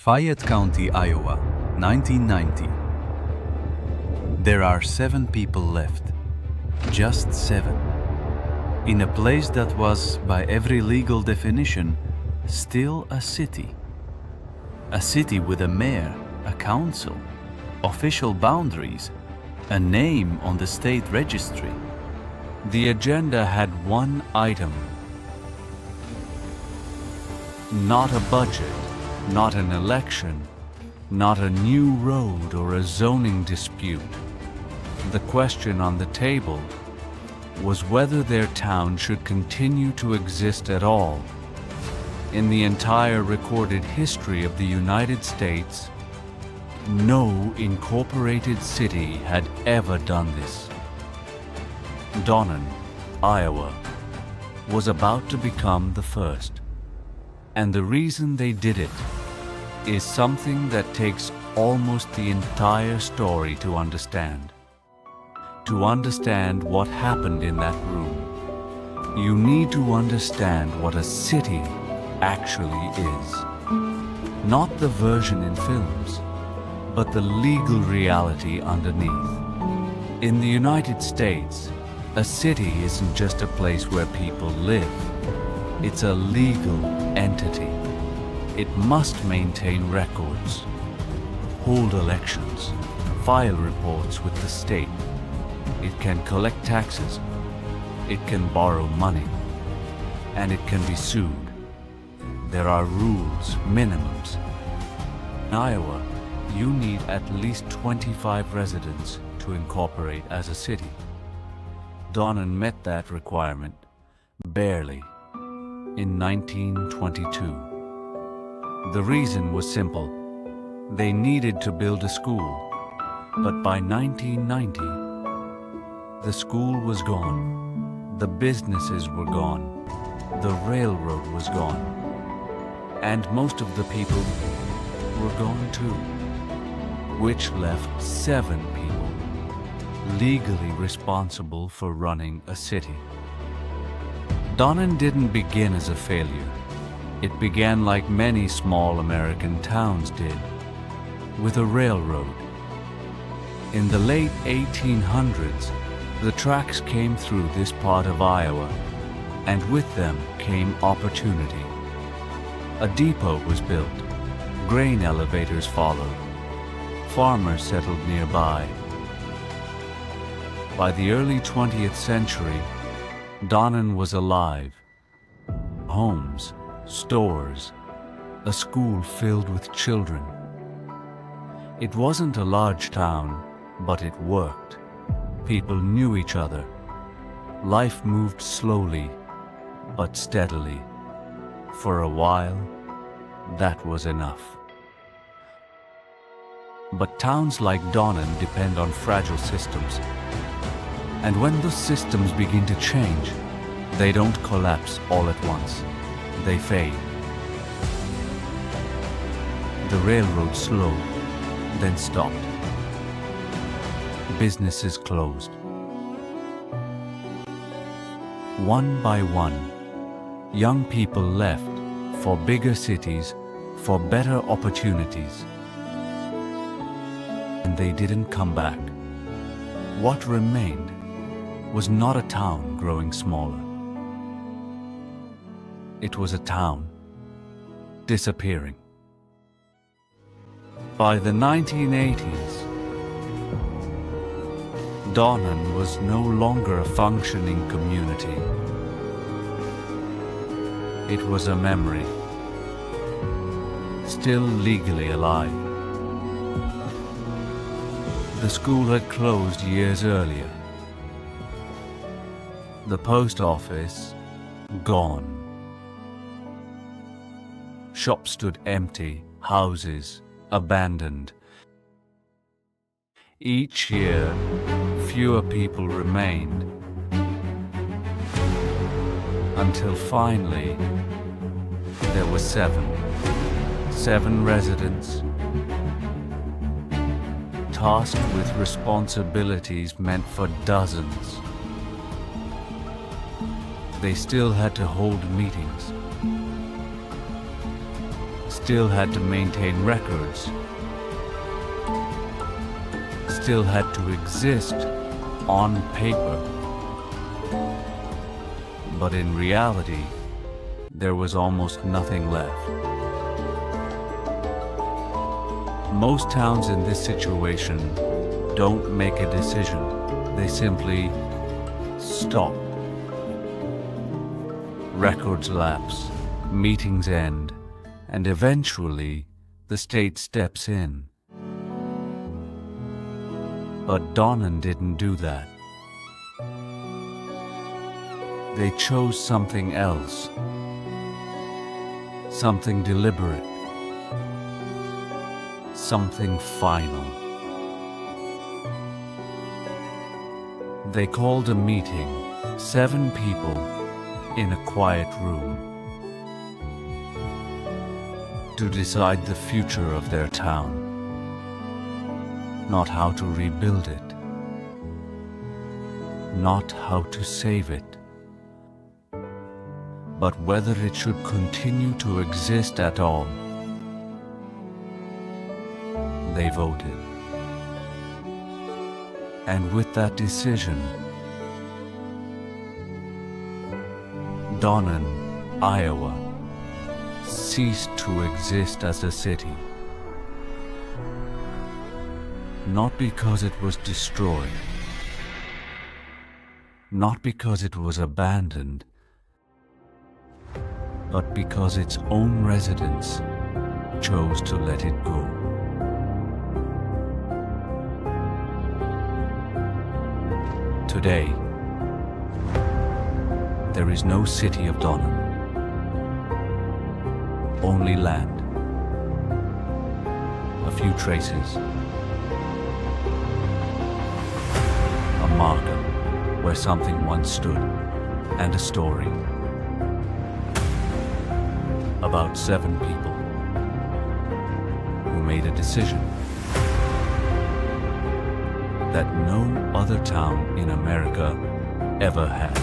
Fayette County, Iowa, 1990. There are 7 people left. Just 7. In a place that was, by every legal definition, still a city. A city with a mayor, a council, official boundaries, a name on the state registry. The agenda had one item. Not a budget, not an election, not a new road or a zoning dispute. The question on the table was whether their town should continue to exist at all. In the entire recorded history of the United States, no incorporated city had ever done this. Donnan, Iowa, was about to become the first. And the reason they did it is something that takes almost the entire story to understand. To understand what happened in that room, you need to understand what a city actually is. Not the version in films, but the legal reality underneath. In the United States, a city isn't just a place where people live. It's a legal entity. It must maintain records, hold elections, file reports with the state. It can collect taxes, it can borrow money, and it can be sued. There are rules, minimums. In Iowa, you need at least 25 residents to incorporate as a city. Donnan met that requirement, barely, in 1922. The reason was simple. They needed to build a school, but by 1990, the school was gone, the businesses were gone, the railroad was gone, and most of the people were gone too, which left 7 people legally responsible for running a city. Donnan didn't begin as a failure. It began like many small American towns did, with a railroad. In the late 1800s, the tracks came through this part of Iowa, and with them came opportunity. A depot was built, grain elevators followed, farmers settled nearby. By the early 20th century, Donnan was alive. Homes, stores, a school filled with children. It wasn't a large town, but it worked. People knew each other. Life moved slowly, but steadily. For a while, that was enough. But towns like Donnan depend on fragile systems. And when those systems begin to change, they don't collapse all at once. They fade. The railroad slowed, then stopped. Businesses closed. One by one, young people left for bigger cities, for better opportunities. And they didn't come back. What remained was not a town growing smaller. It was a town disappearing. By the 1980s, Donnan was no longer a functioning community. It was a memory, still legally alive. The school had closed years earlier. The post office, gone. Shops stood empty, houses abandoned. Each year, fewer people remained, until finally, there were 7. 7 residents, tasked with responsibilities meant for dozens. They still had to hold meetings, still had to maintain records, still had to exist on paper. But in reality, there was almost nothing left. Most towns in this situation don't make a decision. They simply stop. Records lapse, meetings end, and eventually the state steps in. But Donnan didn't do that. They chose something else, something deliberate, something final. They called a meeting, 7 people in a quiet room, to decide the future of their town, not how to rebuild it, not how to save it, but whether it should continue to exist at all. They voted. And with that decision, Donnan, Iowa, ceased to exist as a city. Not because it was destroyed, not because it was abandoned, but because its own residents chose to let it go. Today, there is no city of Donnan, only land, a few traces, a marker where something once stood, and a story about 7 people who made a decision that no other town in America ever had.